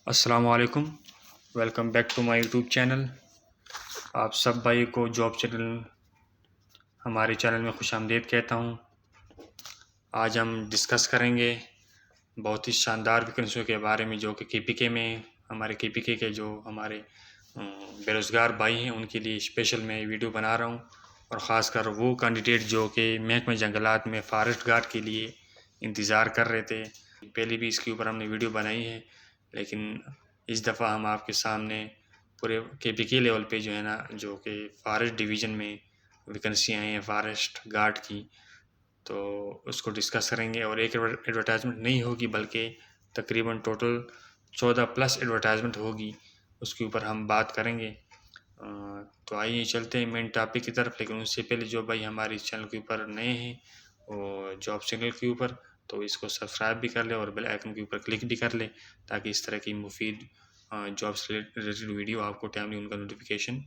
अस्सलामुअलैकुम। Welcome back to my YouTube channel. आप सब भाई को जॉब चैनल हमारे चैनल में खुशामदीद कहता हूँ। आज हम डिस्कस करेंगे बहुत ही शानदार वैकेंसियों के बारे में जो कि केपीके में हमारे केपीके के जो हमारे बेरोज़गार भाई हैं उनके लिए स्पेशल मैं वीडियो बना रहा हूँ। और ख़ासकर वो कैंडिडेट जो कि महकमे जंगलात में फॉरेस्ट गार्ड के लिए इंतज़ार कर रहे थे। पहले भी इसके ऊपर हमने वीडियो बनाई है, लेकिन इस दफ़ा हम आपके सामने पूरे केपीके लेवल पे जो है ना, जो कि फॉरेस्ट डिवीज़न में वैकेंसी आई हैं फॉरेस्ट गार्ड की, तो उसको डिस्कस करेंगे। और एक एडवर्टाइजमेंट नहीं होगी बल्कि तकरीबन टोटल 14 प्लस एडवर्टाइजमेंट होगी, उसके ऊपर हम बात करेंगे। तो आइए चलते हैं मेन टॉपिक की तरफ। लेकिन उससे पहले जो भाई हमारे इस चैनल के ऊपर नए हैं वो जॉब चैनल के ऊपर, तो इसको सब्सक्राइब भी कर ले और बेल आइकन के ऊपर क्लिक भी कर ले, ताकि इस तरह की मुफीद जॉब से रिलेटेड वीडियो आपको टाइमली उनका नोटिफिकेशन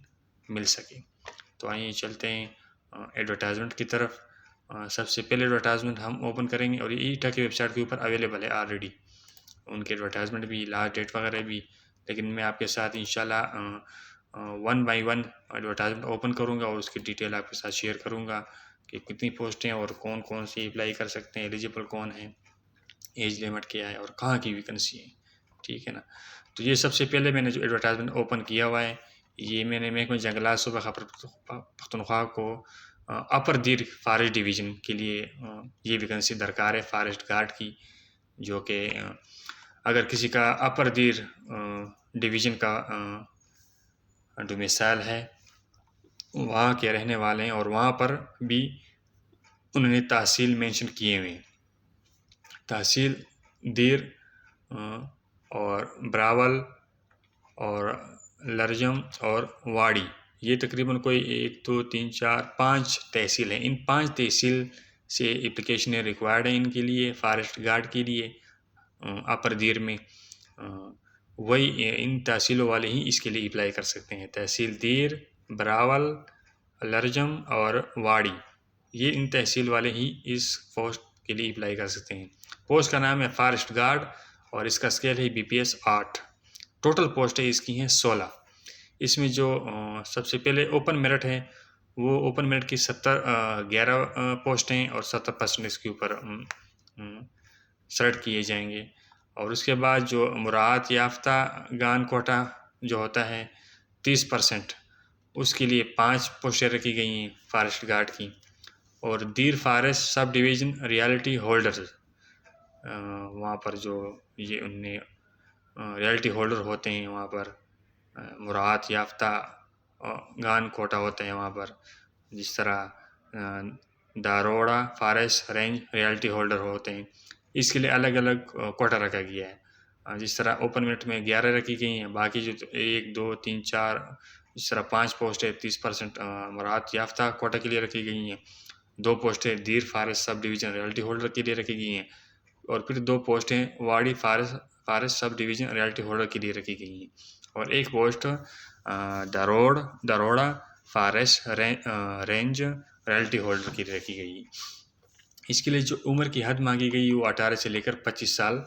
मिल सके। तो आइए चलते हैं एडवर्टाइजमेंट की तरफ। सबसे पहले एडवर्टाइजमेंट हम ओपन करेंगे और ये ईटा की वेबसाइट के ऊपर अवेलेबल है ऑलरेडी, उनके एडवर्टाइजमेंट भी, लास्ट डेट वगैरह भी। लेकिन मैं आपके साथ इंशाल्लाह one by one advertisement open करूँगा और उसकी डिटेल आपके साथ शेयर करूँगा कि कितनी पोस्टें हैं और कौन कौन सी अप्लाई कर सकते हैं, एलिजिबल कौन है, एज लिमिट क्या है और कहाँ की वैकेंसी है। ठीक है ना। तो ये सबसे पहले मैंने जो एडवर्टाइजमेंट ओपन किया हुआ है, ये मैंने महकमे जंगलात सूबा खैबर पख्तूनख्वा को अपर दीर फॉरेस्ट डिवीज़न के लिए ये वैकेंसी दरकार है फॉरेस्ट गार्ड की, जो कि अगर किसी का अपर दीर डिवीज़न का डोमिसाइल है, वहाँ के रहने वाले हैं और वहाँ पर भी उन्होंने तहसील मेंशन किए हुए हैं, तहसील दीर और ब्रावल और लरजम और वाड़ी, ये तकरीबन कोई 1 2 3 4 5 तहसील हैं। इन 5 तहसील से एप्लीकेशन रिक्वायर्ड है इनके लिए, फॉरेस्ट गार्ड के लिए अपर दीर में। वही इन तहसीलों वाले ही इसके लिए अप्लाई कर सकते हैं। तहसील दीर, ब्रावल, लरजम और वाड़ी, ये इन तहसील वाले ही इस पोस्ट के लिए अप्लाई कर सकते हैं। पोस्ट का नाम है फॉरेस्ट गार्ड और इसका स्केल है BPS 8। टोटल पोस्टें इसकी हैं 16। इसमें जो सबसे पहले ओपन मेरिट है, वो ओपन मेरिट की 11 पोस्टें और 70% इसके ऊपर सेलेक्ट किए जाएंगे। और उसके बाद जो मुराद याफ्ता गान कोटा जो होता है 30%, उसके लिए 5 पोस्टें रखी गई हैं फॉरेस्ट गार्ड की। और दीर forest sub division reality holders, वहाँ पर जो ये उनने रियलिटी होल्डर होते हैं वहाँ पर, मुराद याफ्ता गान कोटा होते हैं वहाँ पर, जिस तरह दारोड़ा फॉरेस्ट रेंज रियलिटी होल्डर होते हैं, इसके लिए अलग अलग कोटा रखा गया है। जिस तरह ओपन मेरिट में 11 रखी गई हैं, बाकी जो 1 2 3 4 इस तरह 5 पोस्टें 30% मुराद याफ्ता कोटा के लिए रखी गई हैं, 2 पोस्टें दीर forest sub division reality holder के लिए रखी गई हैं, और फिर 2 पोस्टें वाड़ी forest sub division reality holder के लिए रखी गई हैं, और 1 post Darora forest range reality holder की रखी गई है। इसके लिए जो उम्र की हद मांगी गई वो 18 से लेकर 25 साल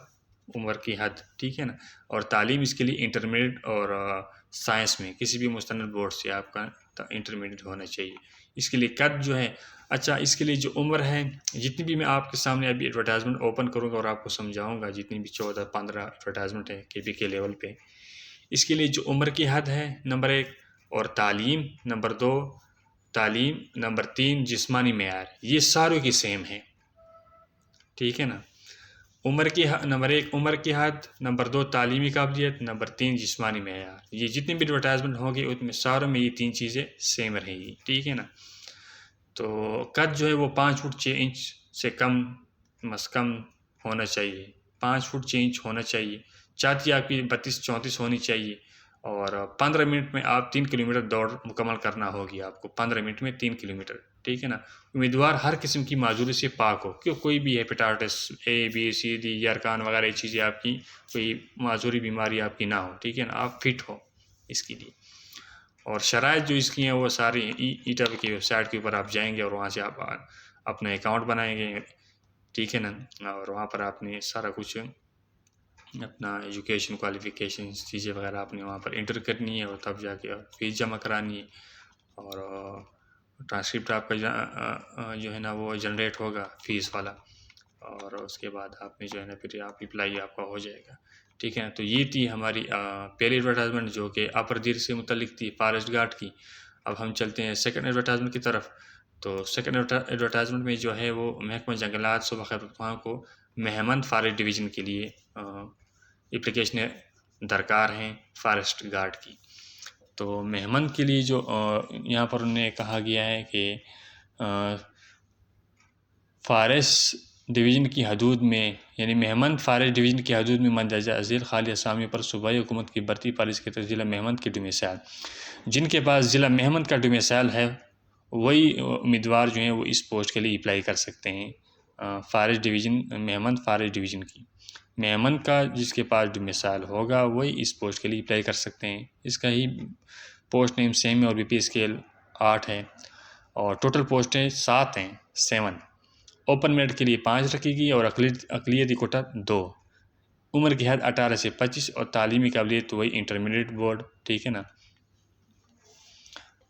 उम्र की हद, ठीक है ना। और तालीम इसके लिए इंटरमीडिएट और साइंस में किसी भी मुस्तनद बोर्ड से आपका इंटरमीडिएट होना चाहिए। इसके लिए कद जो है, अच्छा इसके लिए जो उम्र है, जितनी भी मैं आपके सामने अभी एडवर्टाइजमेंट ओपन करूँगा और आपको समझाऊँगा, जितनी भी 14-15 एडवर्टाइजमेंट है केपीके लेवल पे, इसके लिए जो उम्र की हद है नंबर 1, और तालीम नंबर 2, तालीम नंबर 3 जिस्मानी मेयार, ये सारों की सेम है, ठीक है ना। उम्र की नंबर 1 उम्र की हद, नंबर 2 तालीमी काबिलियत, नंबर 3 जिस्मानी मेयार, ये जितने भी एडवर्टाइजमेंट होंगे उसमें सारों में ये 3 चीज़ें सेम रहेंगी, ठीक है ना। तो कद जो है वो 5 फुट 6 इंच से कम होना चाहिए, 5 फुट 6 इंच होना चाहिए। छाती आपकी 32-34 होनी चाहिए, और 15 मिनट में आप 3 किलोमीटर दौड़ मुकम्मल करना होगी आपको, 15 मिनट में 3 किलोमीटर, ठीक है ना। उम्मीदवार हर किस्म की माजूरी से पाक हो, क्यों कोई भी hepatitis A B C D यरकान वगैरह चीज़ें आपकी, कोई माजूरी बीमारी आपकी ना हो, ठीक है ना, आप फिट हो इसके लिए। और शराइत जो इसकी हैं वो सारी ईटा की वेबसाइट के ऊपर आप जाएंगे और वहाँ से आप अपना अकाउंट बनाएंगे, ठीक है ना, और वहाँ पर आपने सारा कुछ अपना एजुकेशन क्वालिफ़िकेशन चीज़ें वगैरह आपने वहाँ पर इंटर करनी है और तब जाके फ़ीस जमा करानी है। और ट्रांसक्रिप्ट आपका जो है ना वो जनरेट होगा फ़ीस वाला, और उसके बाद आपने जो है ना फिर आप अप्लाई आपका हो जाएगा। ठीक है, तो ये थी हमारी पहली एडवर्टाइजमेंट जो कि अपर दीर से मुतल्लिक थी फॉरेस्ट गार्ड की। अब हम चलते हैं सेकंड एडवर्टाइजमेंट की तरफ। तो सेकंड एडवर्टाइजमेंट में जो है वो महकमा जंगलात सूबा खैबर पख्तूनख्वा को मेहमंद फॉरेस्ट डिवीज़न के लिए एप्लीकेशन दरकार हैं फॉरेस्ट गार्ड की। तो मेहमंद के लिए जो यहाँ पर उन्हें कहा गया है कि फॉरेस्ट डिवीज़न की हदूद में, यानी मेहमंद फॉरेस्ट डिवीज़न की हदूद में मंदरजा झील खाली असामी पर सूबाई हुकूमत की बढ़ती पॉलिसी के तहत ज़िला मेहमंद की डोमिसाइल, जिनके पास ज़िला मेहमंद का डोमिसाइल है वही उम्मीदवार जो हैं वो इस पोस्ट के लिए अप्लाई कर सकते हैं। फॉरेस्ट डिवीज़न मेहमंद फॉरेस्ट डिवीज़न की मेहमंद का जिसके पास डोमिसाइल होगा वही इस पोस्ट के लिए अप्लाई कर सकते हैं। इसका ही पोस्ट नेम सेम है और बीपी स्केल 8 है और टोटल पोस्टें 7 हैं, 7। ओपन मेरिट के लिए 5 रखी गई और अकलियती कोटा 2। उम्र की हद 18 से 25 और तालीमी काबिलियत वही इंटरमीडिएट बोर्ड। ठीक है ना।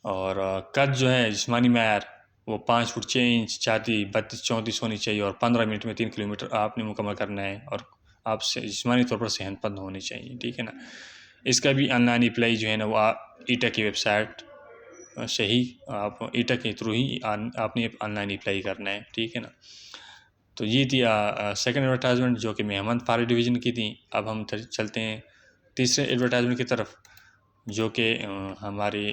और कद जो है जिस्मानी मैयार वो 5 फुट 6 इंच, छाती 32-34 होनी चाहिए और 15 मिनट में 3 किलोमीटर आपने मुकम्मल करना है और आप जिस्मानी तौर पर सेहतमंद होने चाहिए। ठीक है ना। इसका भी ऑनलाइन अप्लाई जो है ना वो ईटा की वेबसाइट से ही आप ईटा के थ्रू ही आपने ऑनलाइन अप्लाई करना है। ठीक है ना। तो ये थी सेकंड एडवर्टाइजमेंट जो कि मेहमंद फॉरेस्ट डिवीज़न की थी। अब हम चलते हैं तीसरे एडवर्टाइजमेंट की तरफ जो कि हमारे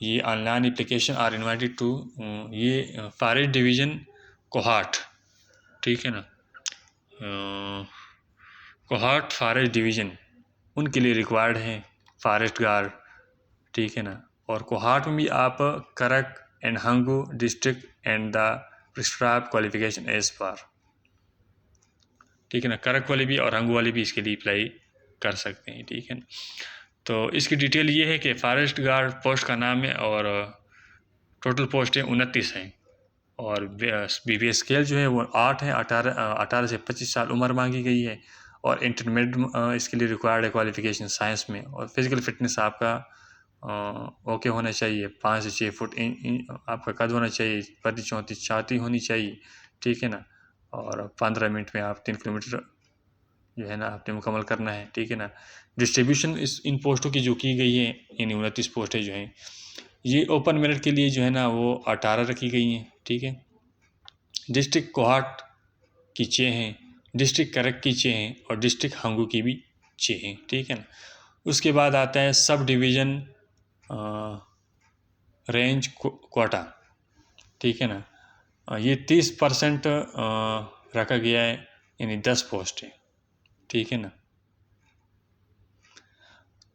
ये online application are invited to ये फॉरेस्ट डिवीज़न कोहाट। ठीक है ना। कोहाट फॉरेस्ट डिवीज़न उनके लिए रिक्वायर्ड है फॉरेस्ट गार्ड। ठीक है ना। और कोहाट में भी आप Karak and Hangu district and the prescribe qualification age पर। ठीक है ना। करक वाले भी और हंगू वाले भी इसके लिए अप्लाई कर सकते हैं। ठीक है ना। तो इसकी डिटेल ये है कि फॉरेस्ट गार्ड पोस्ट का नाम है और टोटल पोस्टें 29 हैं और बीपी स्केल जो है वो 8 है। 18 से 25 साल उम्र मांगी गई है और इंटरमीडिएट इसके लिए रिक्वायर्ड है क्वालिफिकेशन साइंस में। और फिजिकल फिटनेस आपका ओके होना चाहिए। 5 से 6 फुट आपका कद होना चाहिए। 32-34 छाती होनी चाहिए। ठीक है ना। और 15 मिनट में आप 3 किलोमीटर जो है ना आपने मुकम्मल करना है। ठीक है ना। डिस्ट्रीब्यूशन इन पोस्टों की जो की गई है, इन 29 पोस्टें जो हैं ये ओपन मेरिट के लिए जो है ना वो 18 रखी गई हैं। ठीक है। डिस्ट्रिक्ट कोहाट की 6 हैं, डिस्ट्रिक्ट करक की 6 हैं और डिस्ट्रिक्ट हंगू की भी 6 हैं। ठीक है ना। उसके बाद आता है सब डिवीज़न रेंज कोटा। ठीक है ना। ये 30% रखा गया है, यानी 10 पोस्ट है। ठीक है ना।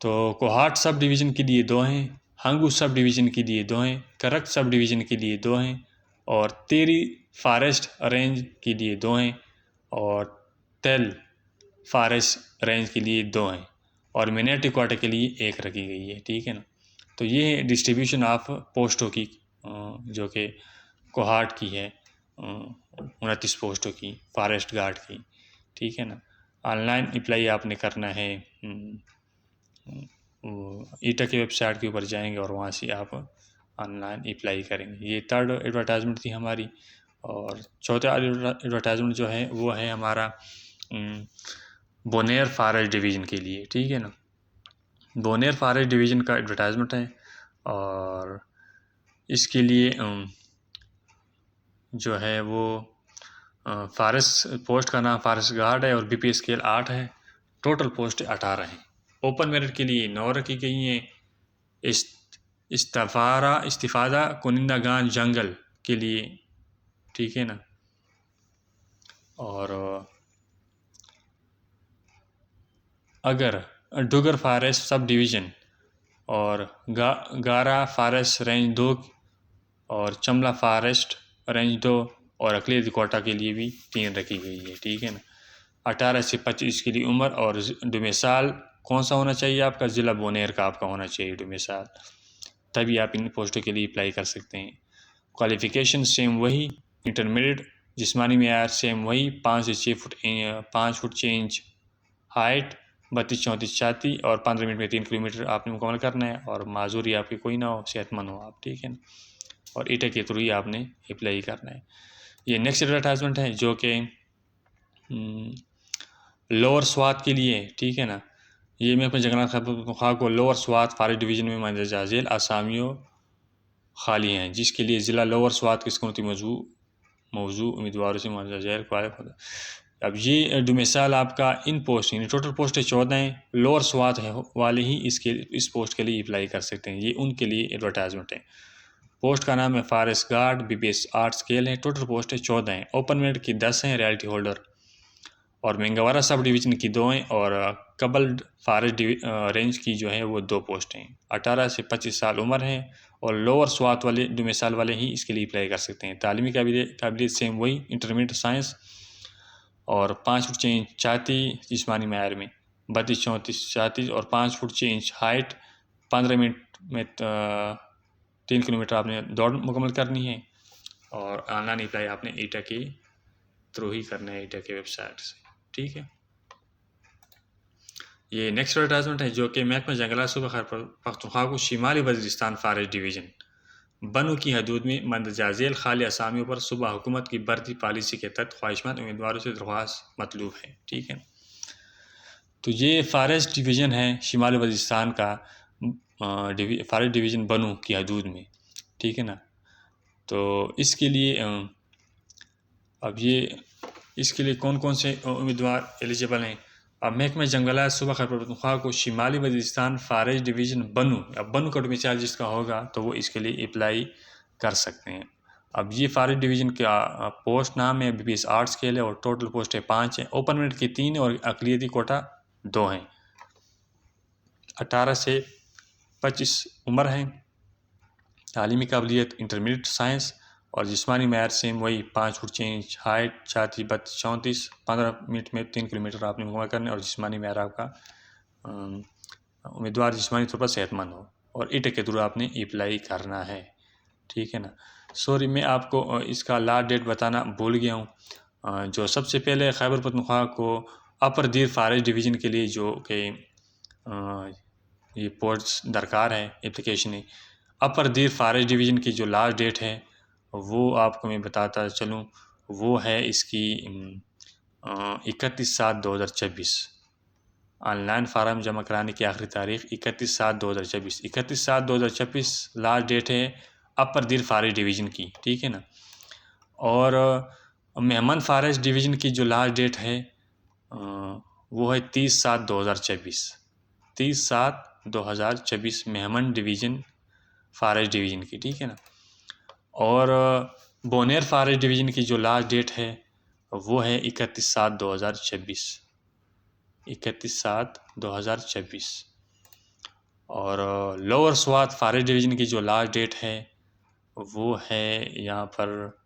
तो कोहाट सब डिवीज़न के लिए 2 हैं, हंगू सब डिवीज़न के लिए 2 हैं, करक सब डिवीज़न के लिए 2 हैं और तेरी फॉरेस्ट रेंज के लिए 2 हैं और तेल फॉरेस्ट रेंज के लिए 2 हैं और मिनेटी क्वार्टर के लिए 1 रखी गई है। ठीक है ना। तो ये है डिस्ट्रीब्यूशन ऑफ पोस्टों की जो कि कोहाट की है 29 पोस्टों की फॉरेस्ट गार्ड की। ठीक है ना। ऑनलाइन अप्लाई आपने करना है। ईटा की वेबसाइट के ऊपर जाएंगे और वहाँ से आप ऑनलाइन अप्लाई करेंगे। ये थर्ड एडवर्टाइजमेंट थी हमारी। और चौथा एडवर्टाइजमेंट जो है वो है हमारा बोनेर फॉरेस्ट डिवीज़न के लिए। ठीक है ना। बोनेर फॉरेस्ट डिवीज़न का एडवर्टाइजमेंट है और इसके लिए जो है वो फॉरेस्ट पोस्ट का नाम फॉरेस्ट गार्ड है और बीपी स्केल 8 है। टोटल पोस्ट 18 हैं। ओपन मेरिट के लिए 9 रखी गई हैं। इस्तिफादा कुनिंदागान जंगल के लिए। ठीक है ना। और अगर डुगर फॉरेस्ट सब डिवीज़न और गारा फॉरेस्ट रेंज 2 और चमला फॉरेस्ट रेंज 2 और अकलियती कोटा के लिए भी 3 रखी गई है। ठीक है ना। 18 से 25 के लिए उम्र और डोमिसाइल कौन सा होना चाहिए आपका, ज़िला बोनेर का आपका होना चाहिए डोमिसाइल, तभी आप इन पोस्टों के लिए अप्लाई कर सकते हैं। क्वालिफ़िकेशन सेम वही इंटरमीडिएट जिस्मानी मेयार सेम वही 5 से 6 फुट 5 फुट 6 इंच हाइट, 32-34 छाती और 15 मिनट में 3 किलोमीटर आपने मुकम्मल करना है। और माजूरी आपकी कोई ना हो, सेहतमंद हो आप, ठीक है ना। और ईटा के थ्रू ही आपने अप्लाई करना है। ये नेक्स्ट एडवर्टाइजमेंट है जो कि लोअर स्वात के लिए, ठीक है ना। ये मैं अपने जंगलात खा को लोअर स्वात फारिश डिवीज़न में मंदरजा झेल आसामियों खाली हैं, जिसके लिए ज़िला लोअर स्वात की सकूनती मौजू उम्मीदवारों से मंदरजा झेल क्वालिफाई होता है। अब ये डोमिसाइल आपका इन पोस्ट यानी टोटल पोस्ट 14 हैं, लोअर स्वात है वाले ही इस पोस्ट के लिए अप्लाई कर सकते हैं। ये उनके लिए एडवर्टाइजमेंट है। पोस्ट का नाम है फॉरेस्ट गार्ड, BPS 8 स्केल है, टोटल पोस्ट है 14 हैं। ओपन मेरिट की 10 हैं, रियल्टी होल्डर और मेंगवारा सब डिवीज़न की 2 हैं और कबल फॉरेस्ट रेंज की जो है वो 2 पोस्ट हैं। 18 से 25 साल उम्र है और लोअर स्वात वाले डोमिसाइल वाले ही इसके लिए अप्लाई कर सकते हैं। तालीमी काबिलियत सेम वही, इंटरमीडिएट साइंस और 5 फुट 6 इंच छाती जिस्मानी मैार में, 32-34 छाती और 5 फुट 6 इंच हाइट, 15 मिनट में 3 किलोमीटर आपने दौड़ मुकम्मल करनी है। और ऑनलाइन अप्लाई आपने ईटा के थ्रू ही करना है, ईटा के वेबसाइट से, ठीक है। ये नेक्स्ट एडवर्टाइजमेंट है जो कि महकमा जंगलात सूबा खैबर पख्तूनख्वा को शिमाली वज़ीरिस्तान फॉरेस्ट डिवीज़न बनू की हदूद में मंदरजा झेल खाली असामियों पर सूबा हुकूमत की भर्ती पॉलिसी के तहत ख्वाहिशमंद उम्मीदवारों से दरख्वास्त मतलूब है, ठीक है। तो ये फॉरेस्ट डिवीज़न है शिमाली वज़ीरिस्तान का, फॉरेस्ट डिवीज़न बनू की हदूद में, ठीक है ना। तो इसके लिए अब ये इसके लिए कौन कौन से उम्मीदवार एलिजिबल हैं। अब महकमा जंगलात सूबा खैबर पख्तूनख्वा को शिमाली वज़ीरिस्तान फॉरेस्ट डिवीज़न बनू, अब बनू का डोमिसाइल जिसका होगा तो वो इसके लिए अप्लाई कर सकते हैं। अब ये फॉरेस्ट डिवीज़न का पोस्ट नाम है, BPS 8 स्केल है और टोटल पोस्ट है 5 है। ओपन मेरिट की 3 और अक़लियती कोटा 2 हैं। 18 से 25 उम्र है। तालीमी काबिलियत इंटरमीडिएट साइंस और जिस्मानी मैार सेम वही 5 फुट 6 इंच हाइट, छाती 32-34, 15 मिनट में 3 किलोमीटर आपने मुकम्मल करना है। और जिस्मानी मैार आपका उम्मीदवार जिस्मानी तौर पर सेहतमंद हो और ईटा के थ्रू आपने अप्लाई करना है, ठीक है ना। सॉरी मैं आपको इसका लास्ट डेट बताना भूल गया हूँ। जो सबसे पहले खैबर पख्तूनख्वा को अपर दीर फॉरेस्ट डिवीज़न के लिए जो कि ये पोस्ट दरकार है, एप्लीकेशन है, अपर दीर फॉरेस्ट डिवीज़न की जो लास्ट डेट है वो आपको मैं बताता चलूँ, वो है इसकी 31/7/2026। ऑनलाइन फार्म जमा कराने की आखिरी तारीख 31/7/2026। 31/7/2026 लास्ट डेट है अपर दीर फॉरेस्ट डिवीज़न की, ठीक है ना। और मेहमान फॉरेस्ट डिवीज़न की जो लास्ट डेट है वो है 30/7/2026। 30/7/2026 मेहमान डिवीज़न फॉरेस्ट डिवीज़न की, ठीक है ना। और बोनेर फॉरेस्ट डिवीज़न की जो लास्ट डेट है वो है 31/7/2026। 31/7/2026। और लोअर स्वात फॉरेस्ट डिवीज़न की जो लास्ट डेट है वो है, यहाँ पर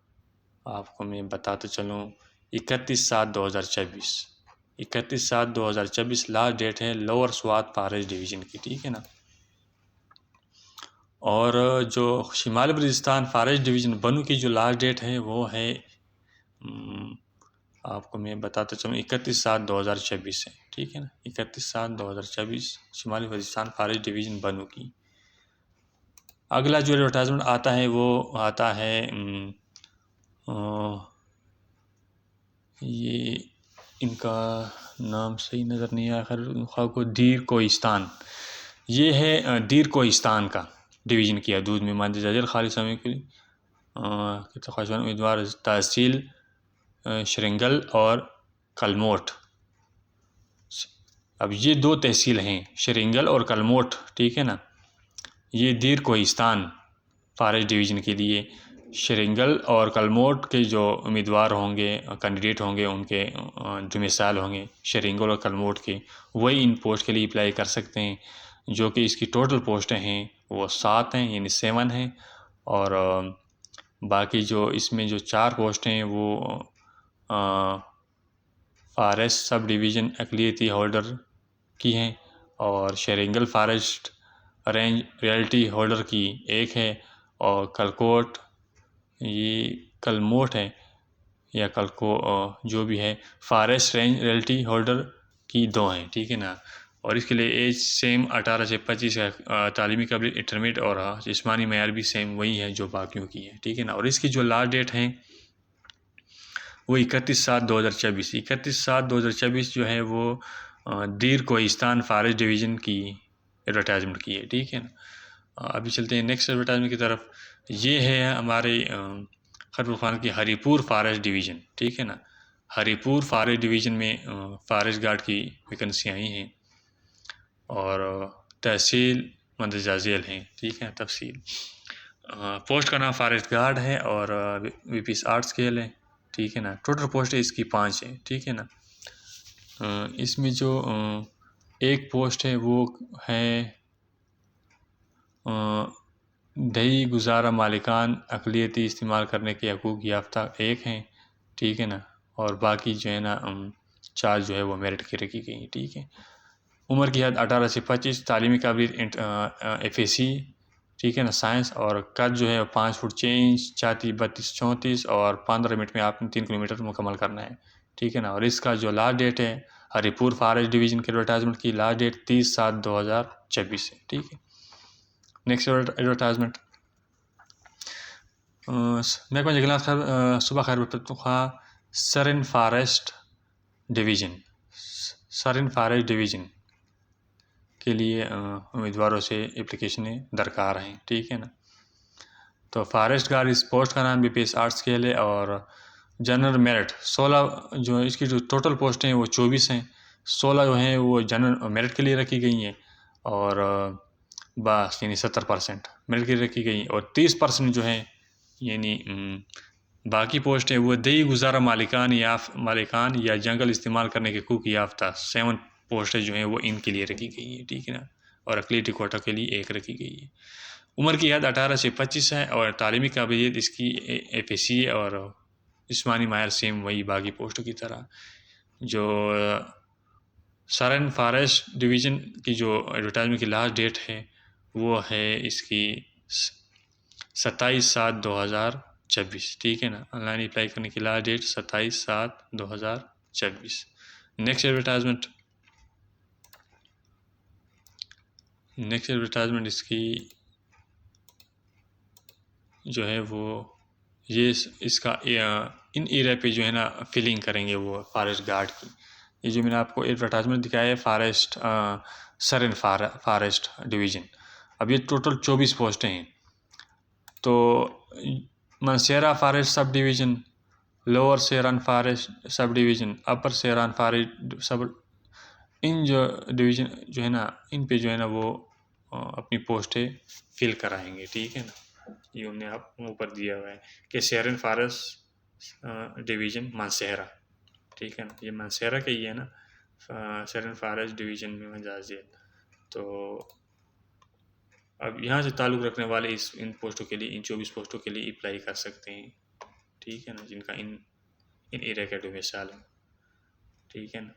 आपको मैं बताते चलूँ, 31/7/2026। 31/7/2026 लास्ट डेट है लोअर स्वात फॉरेस्ट डिवीज़न की, ठीक है ना। और जो शिमाली बलूचिस्तान फॉरेस्ट डिवीज़न बनू की जो लास्ट डेट है वो है, आपको मैं बताता चलूँ, 31/7/2026 है, ठीक है ना। 31/7/2026 शिमाली बलूचिस्तान फॉरेस्ट डिवीज़न बनू की। अगला जो एडवर्टाइजमेंट आता है वो आता है ये इनका नाम सही नज़र नहीं आया, खैर को दीर कोहिस्तान, ये है दीर कोहिस्तान का डिवीज़न की हदूद में मंदरजा झेल खाली समय के लिए ख्वाहिशमंद उम्मीदवार तहसील शरिंगल और कलमोट। अब ये 2 तहसील हैं, शरिंगल और कलमोट, ठीक है ना। ये दीर कोहिस्तान फॉरेस्ट डिवीज़न के लिए शरिंगल और कलमोट के जो उम्मीदवार होंगे, कैंडिडेट होंगे, उनके डोमिसाइल होंगे शरिंगल और कलमोट के, वही इन पोस्ट के लिए अप्लाई कर सकते हैं। जो कि इसकी टोटल पोस्टें हैं वो 7 हैं, यानी 7 हैं। और बाकी जो इसमें जो 4 पोस्टें हैं वो फॉरेस्ट सब डिवीज़न अक़लियती होल्डर की हैं और शरिंगल फॉरेस्ट रेंज रियल्टी होल्डर की 1 है। और कलकोट ये कलमोट है, या कल को जो भी है, फॉरेस्ट रेंज रियल्टी होल्डर की 2 हैं, ठीक है ना। और इसके लिए एज सेम 18 से 25 है, तालीमी काबिलियत इंटरमीडिएट और जिस्मानी मयार भी सेम वही है जो बाकियों की है, ठीक है ना। और इसकी जो लास्ट डेट है वो 31/7/2024, 31/7/2024 जो है वो दीर कोहिस्तान फॉरेस्ट डिवीज़न की एडवर्टाइजमेंट की है, ठीक है ना। अभी चलते हैं नेक्स्ट एडवर्टाइजमेंट की तरफ। ये है हमारे खैबर खान की हरीपुर फॉरेस्ट डिवीज़न, ठीक है ना। हरीपुर फॉरेस्ट डिवीज़न में फॉरेस्ट गार्ड की वैकेंसी आई हैं और तहसील मंदरजा झेल हैं, ठीक है। तफसील पोस्ट का नाम फॉरेस्ट गार्ड है और VP आर्ट स्केल है, ठीक है ना। टोटल पोस्ट है इसकी 5 है, ठीक है ना। इसमें जो एक पोस्ट है वो है दही गुजारा मालिकान अक़लियती इस्तेमाल करने के हकूक़ याफ्ता एक हैं, ठीक है ना। और बाकी जो है ना 4 जो है वो मेरिट की रखी गई हैं, ठीक है। उम्र की हद 18 से 25, तालीमी काबिलियत FAC, ठीक है ना, साइंस। और कद जो है 5 फुट 6 इंच, छाती 32-34 और 15 मिनट में आपने 3 किलोमीटर मुकम्मल करना है, ठीक है ना। और इसका जो लास्ट डेट है हरीपुर फॉरेस्ट डिवीज़न के एडवर्टाइजमेंट की लास्ट डेट 30/7/2024 है, ठीक है। नेक्स्ट एडवर्टाइजमेंट महकमा जंगलात सूबा खैबर पख्तूनख्वा सरिन फॉरेस्ट डिवीज़न के लिए उम्मीदवारों से एप्लीकेशनें दरकार हैं, ठीक है ना। तो फॉरेस्ट गार्ड इस पोस्ट का नाम BPS आर्ट स्केल है और जनरल मेरिट 16 जो इसकी जो टोटल पोस्टें हैं वो 24 हैं। 16 जो हैं वो जनरल मेरिट के लिए रखी गई हैं और बस यानी 70% मेरिट के लिए रखी गई, और 30% जो है यानी बाकी पोस्ट है वो दही गुजारा मालिकान या जंगल इस्तेमाल करने के हकूक़ याफ्ता 7 पोस्टें जो हैं वो इनके लिए रखी गई है, ठीक है ना। और अक़लियती कोटा के लिए 1 रखी गई है। उम्र की हद 18 से 25 है और तालीमी काबिलियत इसकी FAC है और जिस्मानी माहिर सेम वही बाकी पोस्टों की तरह। जो सरन फॉरेस्ट डिवीज़न की जो एडवर्टाइजमेंट की लास्ट डेट है वो है इसकी 27/7/2024, ठीक है ना। ऑनलाइन अप्लाई करने की लास्ट डेट 27/7/2024। नेक्स्ट एडवर्टाइजमेंट इसकी जो है वो ये इसका इन एरिया पे जो है ना फिलिंग करेंगे वो फॉरेस्ट गार्ड की। ये जो मैंने आपको एडवर्टाइजमेंट दिखाया है फॉरेस्ट सरिन फॉरेस्ट डिवीज़न, अब ये टोटल 24 पोस्टें हैं। तो Mansehra forest sub division, lower Siran forest sub division, upper Siran forest sub, इन जो डिवीज़न जो है ना इन पे जो है ना वो अपनी पोस्टें फिल कराएंगे, ठीक है ना। ये हमने आप ऊपर दिया हुआ है कि सेरन फॉरेस्ट डिवीज़न मानसेहरा, ठीक है ना। ये मानसेहरा का ही है ना, सेरन फॉरेस्ट डिवीज़न में मंजाज़ेल। तो अब यहाँ से ताल्लुक़ रखने वाले इन पोस्टों के लिए, इन 24 पोस्टों के लिए अप्लाई कर सकते हैं, ठीक है ना, जिनका इन एरिया का डोमिसाइल है, ठीक है ना।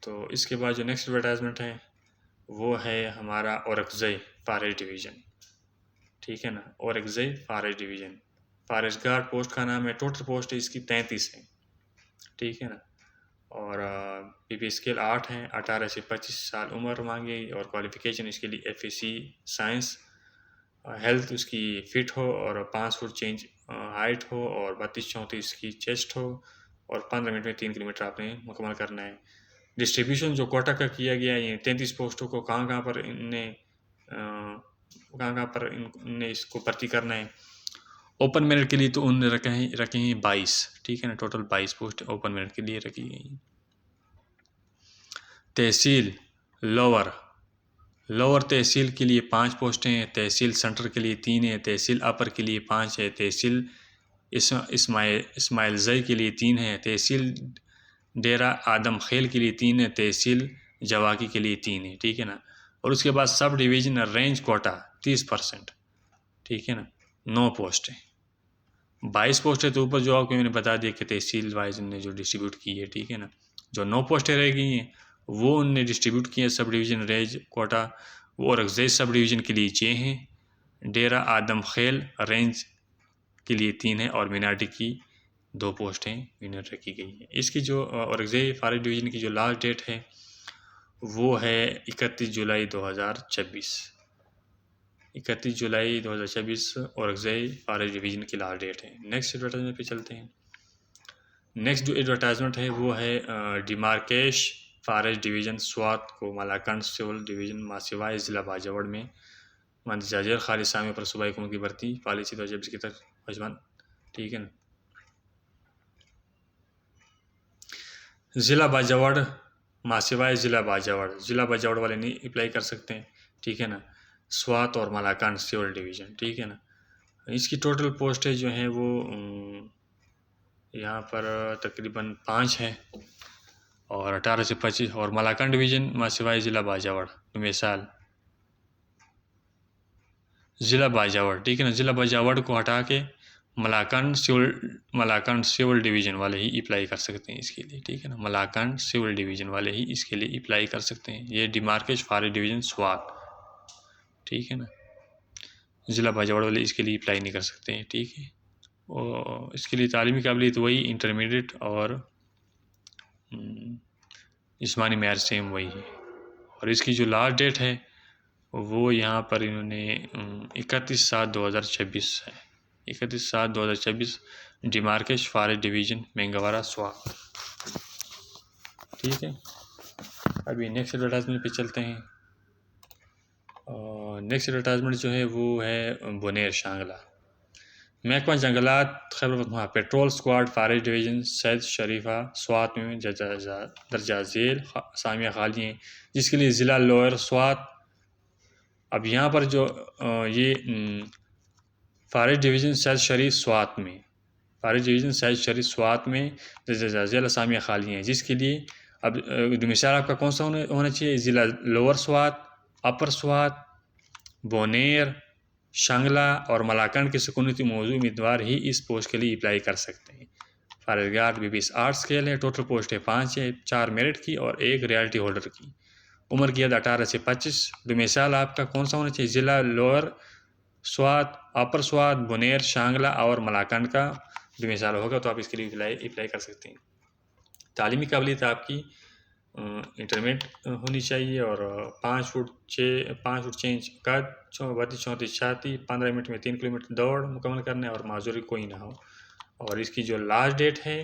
तो इसके बाद जो नेक्स्ट एडवर्टाइजमेंट है वो है हमारा औरकज़ई फॉरेस्ट डिवीज़न, ठीक है ना। Orakzai forest division, forest guard post का नाम है। टोटल पोस्ट है इसकी 33 है, ठीक है ना। और PP स्केल 8 हैं। 18 से 25 साल उम्र मांगी और क्वालिफ़िकेशन इसके लिए FAC साइंस, हेल्थ उसकी फ़िट हो और 5 फुट 6 इंच हाइट हो और 32-34 की चेस्ट हो और 15 मिनट में 3 किलोमीटर आपने मुकम्मल करना है। डिस्ट्रीब्यूशन जो कोटा का किया गया है, ये 33 पोस्टों को कहाँ पर इनने इसको भर्ती करना है। ओपन मेरिट के लिए तो उन्होंने रखे हैं 22, ठीक है ना। टोटल 22 पोस्ट ओपन मेरिट के लिए रखी गई हैं। तहसील लोअर तहसील के लिए 5 पोस्टें हैं, तहसील सेंटर के लिए 3 है, तहसील अपर के लिए 5 है, तहसील इस्माइलज़ई के लिए 3 है, तहसील डेरा आदम खेल के लिए 3 है, तहसील जवाकी के लिए 3 है, ठीक है ना। और उसके बाद सब डिवीज़न रेंज कोटा 30%, ठीक है ना। 9 पोस्ट है, 22 पोस्ट है। तो ऊपर जो आपको मैंने बता दिया कि तहसील वाइज ने जो डिस्ट्रीब्यूट की है, ठीक है ना। जो 9 पोस्टें रह गई हैं वो उनने डिस्ट्रीब्यूट किए सब डिवीज़न रेंज कोटा। वो औरकज़ई सब डिवीज़न के लिए 6 हैं, डेरा आदम खेल रेंज के लिए 3 है और मिनाटी की 2 पोस्टें यूनियन रखी गई है। इसकी जो औरंगज़ेब फ़ारेस्ट डिवीज़न की जो लास्ट डेट है वो है 31 जुलाई 2026। 31 जुलाई 2026 औरंगज़ेब फ़ारेस्ट डिवीज़न की लास्ट डेट है। नेक्स्ट एडवर्टाइजमेंट पे चलते हैं। नेक्स्ट जो एडवर्टाइजमेंट है वो है डिमार्केश फ़ारेस्ट डिवीज़न स्वात को मलाकंड सिविल डिवीज़न मासिवाई ज़िला बाजावड़ में मंदजाजिर खालिद सामी पर सूबाई हुकूमत की भर्ती पॉलिसी 2020 की तक पचपन। ठीक है ना। ज़िला बाजावड़ मासिवाई ज़िला बाजावड़ वाले नहीं अप्लाई कर सकते हैं। ठीक है ना। स्वात और मलाकंड सिविल डिवीज़न। ठीक है ना। इसकी टोटल पोस्टें जो हैं वो यहाँ पर तकरीबन 5 है और 18 से 25 और मलाकंड डिवीज़न मासिवाई ज़िला बाजावड़ मिसाल ज़िला बाजावड़। ठीक है ना। ज़िला बाजावड़ को हटा के मलाकंड सिविल डिवीज़न वाले ही अप्लाई कर सकते हैं इसके लिए। ठीक है ना। मलाकंड सिविल डिवीज़न वाले ही इसके लिए अप्लाई कर सकते हैं। ये डिमार्केश फ़ारेस्ट डिवीज़न स्वात। ठीक है ना। ज़िला बाजावड़ वाले इसके लिए अप्लाई नहीं कर सकते हैं। ठीक है। और इसके लिए तालीमी काबिलियत वही इंटरमीडिएट और जिस्मानी मेयार सेम वही है। और इसकी जो लास्ट डेट है वो यहाँ पर इन्होंने 31/7/2026 है। 31/7/2026 डिमार्केश फ़ारेस्ट डिवीज़न मेंगवारा स्वात। ठीक है। अभी नेक्स्ट एडवर्टाइजमेंट पे चलते हैं। नेक्स्ट एडवर्टाइजमेंट जो है वो है बोनेर शांगला महकमा जंगलात Khyber Pakhtunkhwa patrol squad forest division Saidu Sharif Swat में दर्जा झेल सामिया खाली हैं जिसके लिए ज़िला लोअर स्वात। अब यहाँ पर जो ये फ़ारेस्ट डिवीज़न सैद शरीफ स्वात में दर्जा झेल सामिया खाली हैं जिसके लिए अब मिसाल आपका कौन सा होना चाहिए। ज़िला लोअर स्वात, अपर स्वात, बोनेर, शांगला और मलाकंड के सुकूनती मौजूद उम्मीदवार ही इस पोस्ट के लिए अप्लाई कर सकते हैं। फॉरेस्ट गार्ड 20 8 स्केल है। टोटल पोस्ट है 5 है, 4 मेरिट की और 1 रियल्टी होल्डर की। उम्र की हद 18 से 25। बेमिसाल आपका कौन सा होना चाहिए। ज़िला लोअर स्वात, अपर स्वात, बोनेर, शांगला और मलाकंड का बेमिसाल होगा तो आप इसके लिए अप्लाई कर सकते हैं। तालीमी काबिलियत आपकी इंटरमीडिएट होनी चाहिए और 5 फुट 6 इंच कद, 32-34 छाती, 15 मिनट में 3 किलोमीटर दौड़ मुकम्मल करना है और माजूरी कोई ना हो। और इसकी जो लास्ट डेट है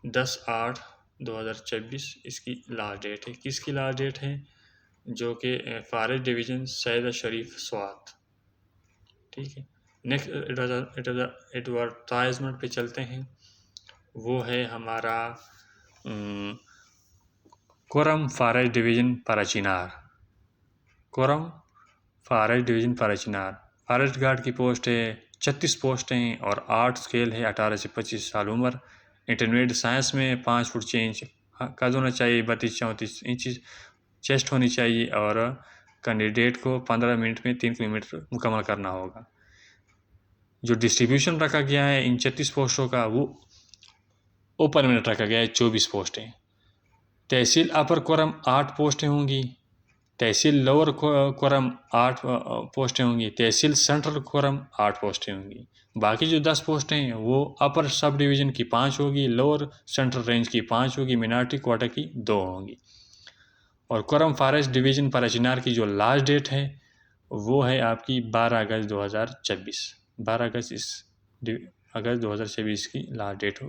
10/8/2026 इसकी लास्ट डेट है। किसकी लास्ट डेट है। जो कि फ़ारेस्ट डिवीज़न सैयद शरीफ स्वात। ठीक है। नेक्स्ट एडवर्टाइजमेंट पे चलते हैं। वो है हमारा Kurram forest division parachinar। Kurram forest division parachinar forest guard की पोस्ट है 36 पोस्टें हैं और 8 स्केल है। 18 से 25 साल उम्र। इंटरमीडिएट साइंस में 5 फुट 6 इंच कद होना चाहिए। 32-34 इंच चेस्ट होनी चाहिए और कैंडिडेट को 15 मिनट में 3 किलोमीटर मुकम्मल करना होगा। जो डिस्ट्रीब्यूशन रखा गया है इन 36 पोस्टों का वो ओपन में रखा गया है 24 पोस्टें। तहसील अपर कोरम 8 पोस्टें होंगी। तहसील लोअर कोरम 8 पोस्टें होंगी। तहसील सेंट्रल कोरम 8 पोस्टें होंगी। बाकी जो 10 पोस्टें हैं वो अपर सब डिवीज़न की 5 होगी, लोअर सेंट्रल रेंज की 5 होगी, मिनार्टी क्वार्टर की 2 होंगी। और कोरम फ़ारेस्ट डिवीज़न parachinar की जो लास्ट डेट है वो है आपकी 12 अगस्त 2026। 12 अगस्त 2026 की लास्ट डेट हो।